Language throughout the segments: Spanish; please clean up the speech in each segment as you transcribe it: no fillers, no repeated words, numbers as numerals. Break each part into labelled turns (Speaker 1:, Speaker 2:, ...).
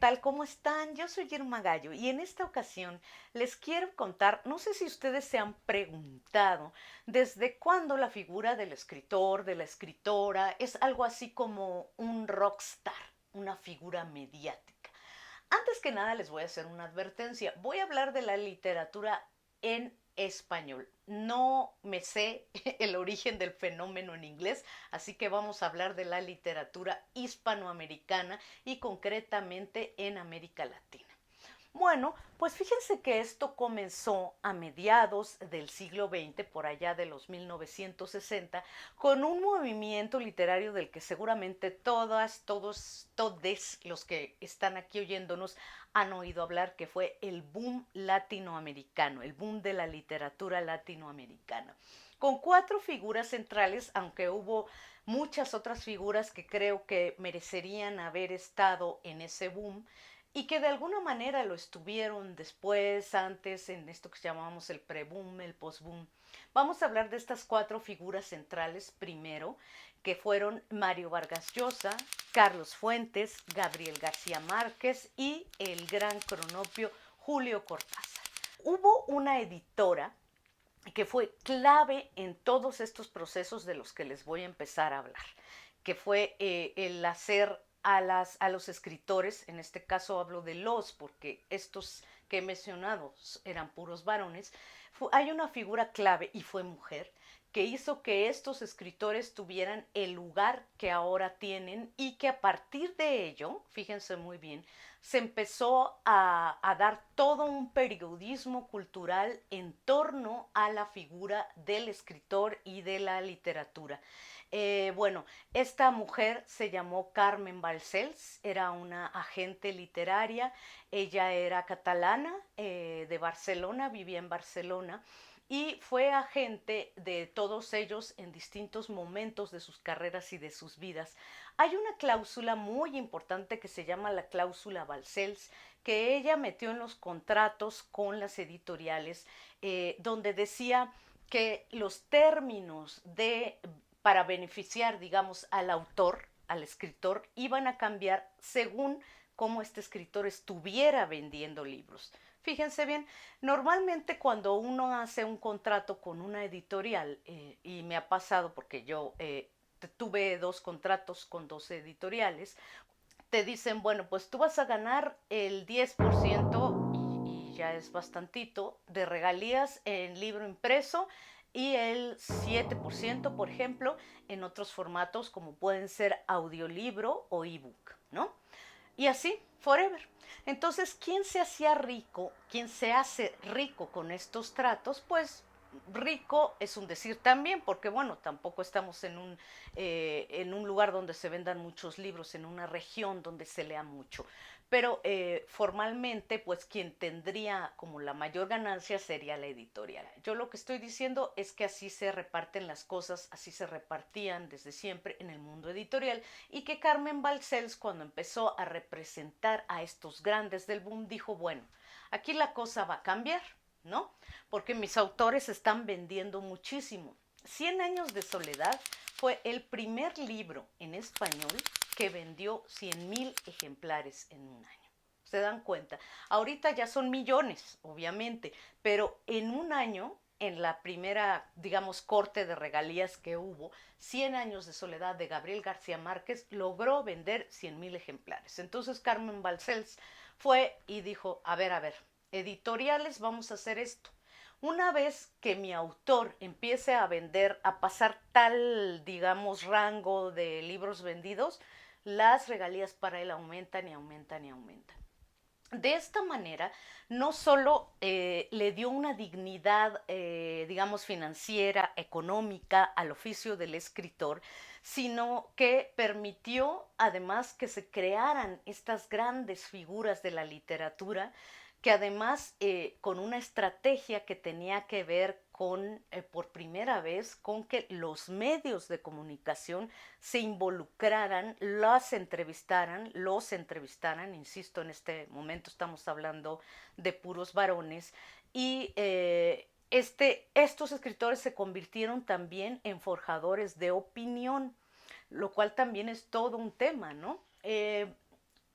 Speaker 1: tal? ¿Cómo están? Yo soy Irma Gallo y en esta ocasión les quiero contar, no sé si ustedes se han preguntado desde cuándo la figura del escritor, de la escritora, es algo así como un rockstar, una figura mediática. Antes que nada les voy a hacer una advertencia. Voy a hablar de la literatura en español. No me sé el origen del fenómeno en inglés, así que vamos a hablar de la literatura hispanoamericana y concretamente en América Latina. Bueno, pues fíjense que esto comenzó a mediados del siglo XX, por allá de los 1960, con un movimiento literario del que seguramente todes los que están aquí oyéndonos han oído hablar, que fue el boom latinoamericano, el boom de la literatura latinoamericana, con cuatro figuras centrales, aunque hubo muchas otras figuras que creo que merecerían haber estado en ese boom y que de alguna manera lo estuvieron después, antes, en esto que llamamos el pre-boom, el post-boom. Vamos a hablar de estas cuatro figuras centrales primero, que fueron Mario Vargas Llosa, Carlos Fuentes, Gabriel García Márquez y el gran cronopio Julio Cortázar. Hubo una editora que fue clave en todos estos procesos de los que les voy a empezar a hablar, que fue el hacer a los escritores, en este caso hablo de los, porque estos que he mencionado eran puros varones, hay una figura clave y fue mujer, que hizo que estos escritores tuvieran el lugar que ahora tienen y que a partir de ello, fíjense muy bien, se empezó a dar todo un periodismo cultural en torno a la figura del escritor y de la literatura. Bueno, esta mujer se llamó Carmen Balcells, era una agente literaria, ella era catalana, de Barcelona, vivía en Barcelona, y fue agente de todos ellos en distintos momentos de sus carreras y de sus vidas. Hay una cláusula muy importante que se llama la cláusula Balcells, que ella metió en los contratos con las editoriales, donde decía que los términos para beneficiar, digamos, al autor, al escritor, iban a cambiar según cómo este escritor estuviera vendiendo libros. Fíjense bien, normalmente cuando uno hace un contrato con una editorial, y me ha pasado porque yo tuve dos contratos con dos editoriales, te dicen, bueno, pues tú vas a ganar el 10% y ya es bastantito de regalías en libro impreso y el 7%, por ejemplo, en otros formatos como pueden ser audiolibro o ebook, ¿no? Y así, forever. Entonces, ¿quién se hacía rico? ¿Quién se hace rico con estos tratos? Pues rico es un decir también, porque bueno, tampoco estamos en un lugar donde se vendan muchos libros, en una región donde se lea mucho. Pero formalmente, pues quien tendría como la mayor ganancia sería la editorial. Yo lo que estoy diciendo es que así se reparten las cosas, así se repartían desde siempre en el mundo editorial, y que Carmen Balcells, cuando empezó a representar a estos grandes del boom, dijo, bueno, aquí la cosa va a cambiar, ¿no? Porque mis autores están vendiendo muchísimo. Cien años de soledad fue el primer libro en español que vendió 100,000 ejemplares en un año. ¿Se dan cuenta? Ahorita ya son millones, obviamente, pero en un año, en la primera, digamos, corte de regalías que hubo, Cien años de soledad de Gabriel García Márquez logró vender 100,000 ejemplares. Entonces Carmen Balcells fue y dijo, a ver, editoriales, vamos a hacer esto. Una vez que mi autor empiece a vender, a pasar tal, digamos, rango de libros vendidos, las regalías para él aumentan y aumentan y aumentan. De esta manera, no solo le dio una dignidad, digamos, financiera, económica al oficio del escritor, sino que permitió además que se crearan estas grandes figuras de la literatura, que además con una estrategia que tenía que ver con, por primera vez, con que los medios de comunicación se involucraran, los entrevistaran, insisto, en este momento estamos hablando de puros varones, y estos escritores se convirtieron también en forjadores de opinión, lo cual también es todo un tema, ¿no?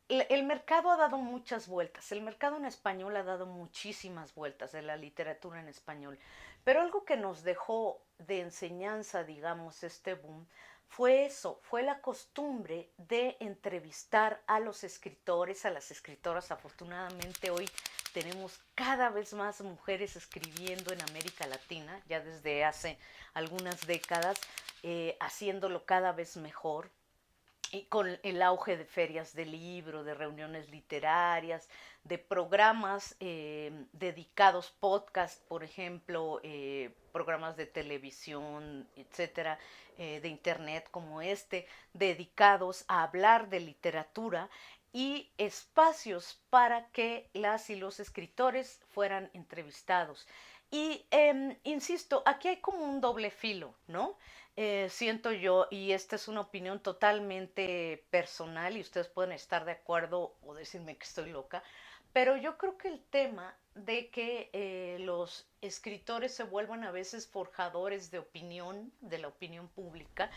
Speaker 1: el mercado ha dado muchas vueltas, el mercado en español ha dado muchísimas vueltas de la literatura en español, pero algo que nos dejó de enseñanza, digamos, este boom, fue eso, fue la costumbre de entrevistar a los escritores, a las escritoras. Afortunadamente hoy tenemos cada vez más mujeres escribiendo en América Latina, ya desde hace algunas décadas, haciéndolo cada vez mejor y con el auge de ferias de libro, de reuniones literarias, de programas dedicados, podcast, por ejemplo, programas de televisión, etcétera, de internet como este, dedicados a hablar de literatura y espacios para que las y los escritores fueran entrevistados. Y insisto, aquí hay como un doble filo, ¿no? Siento yo, y esta es una opinión totalmente personal y ustedes pueden estar de acuerdo o decirme que estoy loca, pero yo creo que el tema de que los escritores se vuelvan a veces forjadores de opinión, de la opinión pública,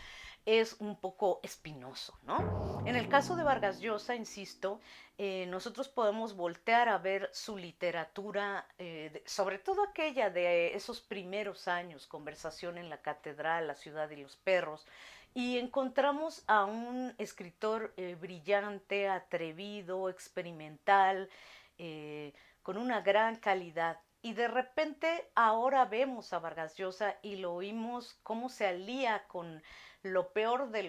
Speaker 1: es un poco espinoso, ¿no? En el caso de Vargas Llosa, insisto, nosotros podemos voltear a ver su literatura, sobre todo aquella de esos primeros años, Conversación en la Catedral, La Ciudad y los Perros, y encontramos a un escritor brillante, atrevido, experimental, con una gran calidad. Y de repente ahora vemos a Vargas Llosa y lo oímos cómo se alía con lo peor de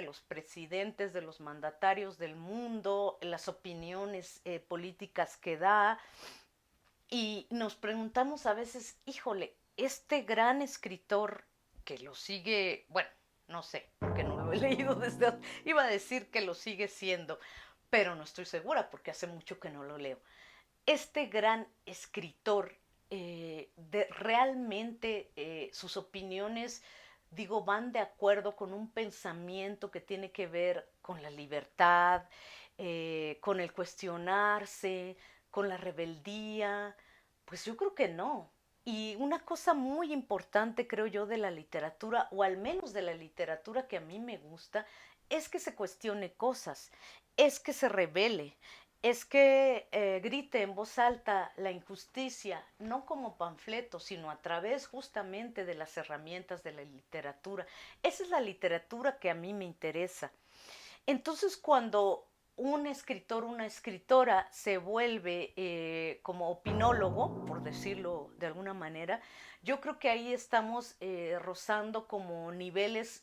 Speaker 1: los presidentes, de los mandatarios del mundo, las opiniones políticas que da. Y nos preguntamos a veces, híjole, este gran escritor que lo sigue, bueno, no sé, porque no lo he leído desde, iba a decir que lo sigue siendo, pero no estoy segura porque hace mucho que no lo leo. Este gran escritor, realmente sus opiniones, digo, van de acuerdo con un pensamiento que tiene que ver con la libertad, con el cuestionarse, con la rebeldía. Pues yo creo que no. Y una cosa muy importante, creo yo, de la literatura, o al menos de la literatura que a mí me gusta, es que se cuestione cosas, es que se revele, es que grite en voz alta la injusticia, no como panfleto, sino a través justamente de las herramientas de la literatura. Esa es la literatura que a mí me interesa. Entonces, cuando un escritor, una escritora se vuelve como opinólogo, por decirlo de alguna manera, yo creo que ahí estamos rozando como niveles,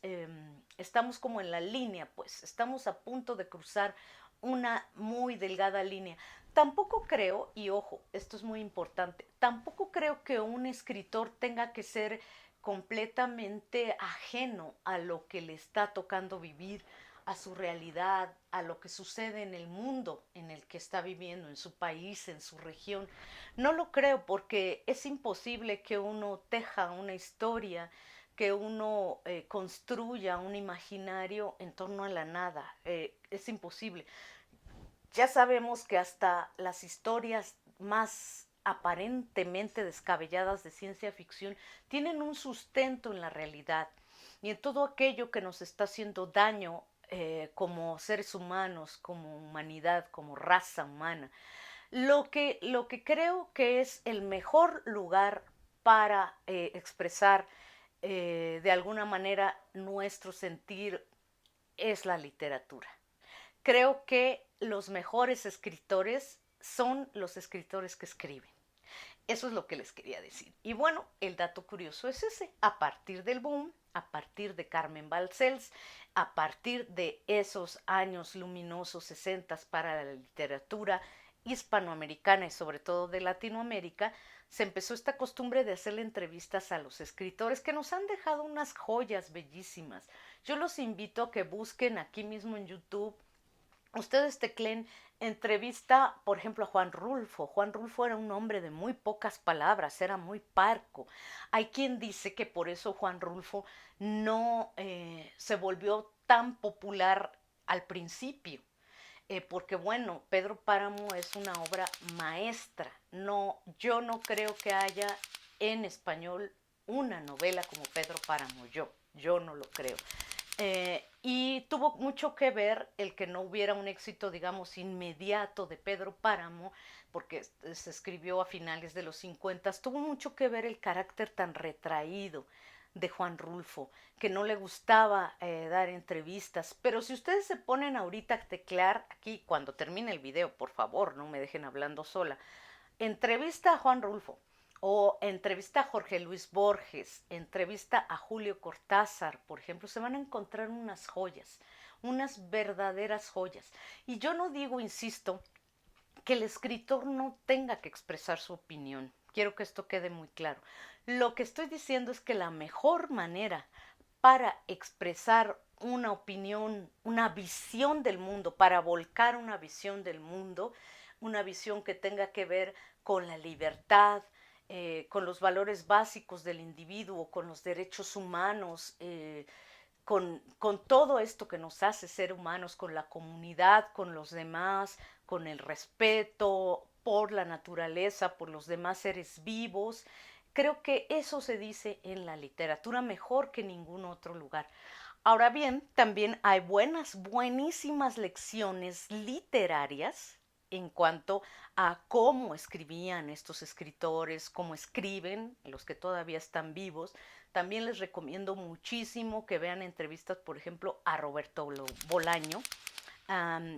Speaker 1: estamos como en la línea, pues, estamos a punto de cruzar una muy delgada línea. Tampoco creo, y ojo, esto es muy importante, tampoco creo que un escritor tenga que ser completamente ajeno a lo que le está tocando vivir, a su realidad, a lo que sucede en el mundo en el que está viviendo, en su país, en su región. No lo creo porque es imposible que uno teja una historia, que uno construya un imaginario en torno a la nada. Es imposible. Ya sabemos que hasta las historias más aparentemente descabelladas de ciencia ficción tienen un sustento en la realidad y en todo aquello que nos está haciendo daño como seres humanos, como humanidad, como raza humana. Lo que creo que es el mejor lugar para expresar de alguna manera nuestro sentir es la literatura. Creo que los mejores escritores son los escritores que escriben. Eso es lo que les quería decir. Y bueno, el dato curioso es ese. A partir del boom, a partir de Carmen Balcells, a partir de esos años luminosos 60 para la literatura hispanoamericana y sobre todo de Latinoamérica, se empezó esta costumbre de hacerle entrevistas a los escritores que nos han dejado unas joyas bellísimas. Yo los invito a que busquen aquí mismo en YouTube. Ustedes tecleen entrevista, por ejemplo, a Juan Rulfo. Juan Rulfo era un hombre de muy pocas palabras, era muy parco. Hay quien dice que por eso Juan Rulfo no se volvió tan popular al principio, porque bueno, Pedro Páramo es una obra maestra. No, yo no creo que haya en español una novela como Pedro Páramo, yo no lo creo. Y tuvo mucho que ver el que no hubiera un éxito, digamos, inmediato de Pedro Páramo, porque se escribió a finales de los 50, tuvo mucho que ver el carácter tan retraído de Juan Rulfo, que no le gustaba dar entrevistas. Pero si ustedes se ponen ahorita a teclear aquí, cuando termine el video, por favor, no me dejen hablando sola, entrevista a Juan Rulfo, o entrevista a Jorge Luis Borges, entrevista a Julio Cortázar, por ejemplo, se van a encontrar unas joyas, unas verdaderas joyas. Y yo no digo, insisto, que el escritor no tenga que expresar su opinión. Quiero que esto quede muy claro. Lo que estoy diciendo es que la mejor manera para expresar una opinión, una visión del mundo, para volcar una visión del mundo, una visión que tenga que ver con la libertad, con los valores básicos del individuo, con los derechos humanos, con todo esto que nos hace ser humanos, con la comunidad, con los demás, con el respeto por la naturaleza, por los demás seres vivos. Creo que eso se dice en la literatura mejor que en ningún otro lugar. Ahora bien, también hay buenísimas lecciones literarias en cuanto a cómo escribían estos escritores, cómo escriben los que todavía están vivos. También les recomiendo muchísimo que vean entrevistas, por ejemplo, a Roberto Bolaño,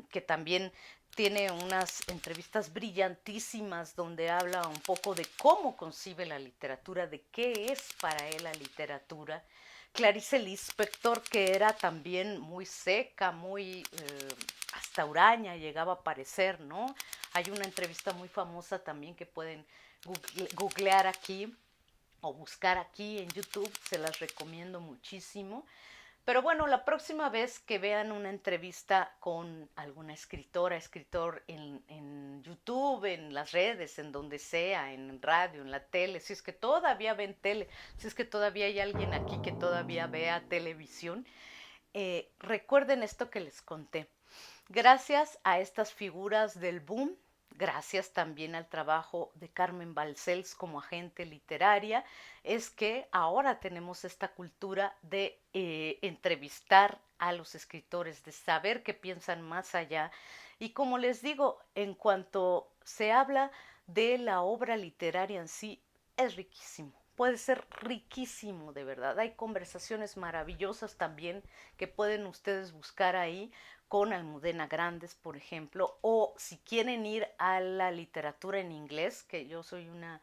Speaker 1: que también tiene unas entrevistas brillantísimas donde habla un poco de cómo concibe la literatura, de qué es para él la literatura. Clarice Lispector, que era también muy seca, muy hasta huraña llegaba a parecer, ¿no? Hay una entrevista muy famosa también que pueden googlear aquí o buscar aquí en YouTube, se las recomiendo muchísimo. Pero bueno, la próxima vez que vean una entrevista con alguna escritora, escritor en YouTube, en las redes, en donde sea, en radio, en la tele, si es que todavía ven tele, si es que todavía hay alguien aquí que todavía vea televisión, recuerden esto que les conté. Gracias a estas figuras del boom, gracias también al trabajo de Carmen Balcells como agente literaria, es que ahora tenemos esta cultura de entrevistar a los escritores, de saber qué piensan más allá. Y como les digo, en cuanto se habla de la obra literaria en sí, es riquísimo. Puede ser riquísimo, de verdad. Hay conversaciones maravillosas también que pueden ustedes buscar ahí con Almudena Grandes, por ejemplo, o si quieren ir a la literatura en inglés, que yo soy una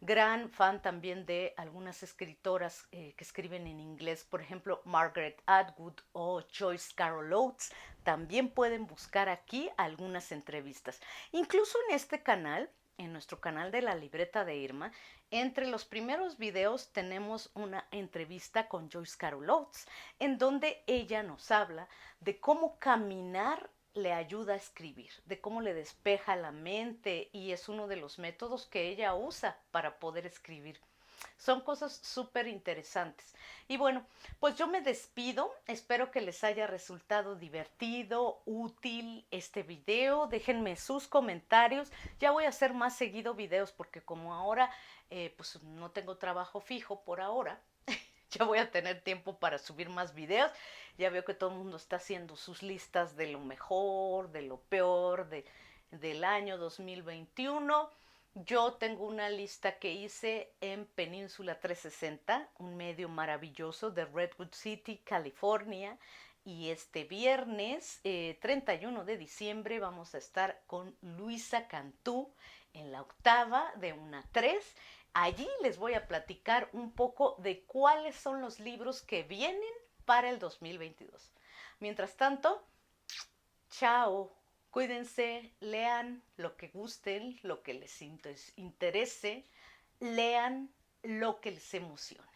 Speaker 1: gran fan también de algunas escritoras que escriben en inglés, por ejemplo, Margaret Atwood o Joyce Carol Oates, también pueden buscar aquí algunas entrevistas. Incluso en este canal, en nuestro canal de la libreta de Irma, entre los primeros videos tenemos una entrevista con Joyce Carol Oates, en donde ella nos habla de cómo caminar le ayuda a escribir, de cómo le despeja la mente y es uno de los métodos que ella usa para poder escribir. Son cosas súper interesantes. Y bueno, pues yo me despido. Espero que les haya resultado divertido, útil este video. Déjenme sus comentarios. Ya voy a hacer más seguido videos porque como ahora pues no tengo trabajo fijo por ahora, ya voy a tener tiempo para subir más videos. Ya veo que todo el mundo está haciendo sus listas de lo mejor, de lo peor del año 2021. Yo tengo una lista que hice en Península 360, un medio maravilloso de Redwood City, California. Y este viernes 31 de diciembre vamos a estar con Luisa Cantú en la octava de 1 a 3. Allí les voy a platicar un poco de cuáles son los libros que vienen para el 2022. Mientras tanto, chao, cuídense, lean lo que gusten, lo que les interese, lean lo que les emocione.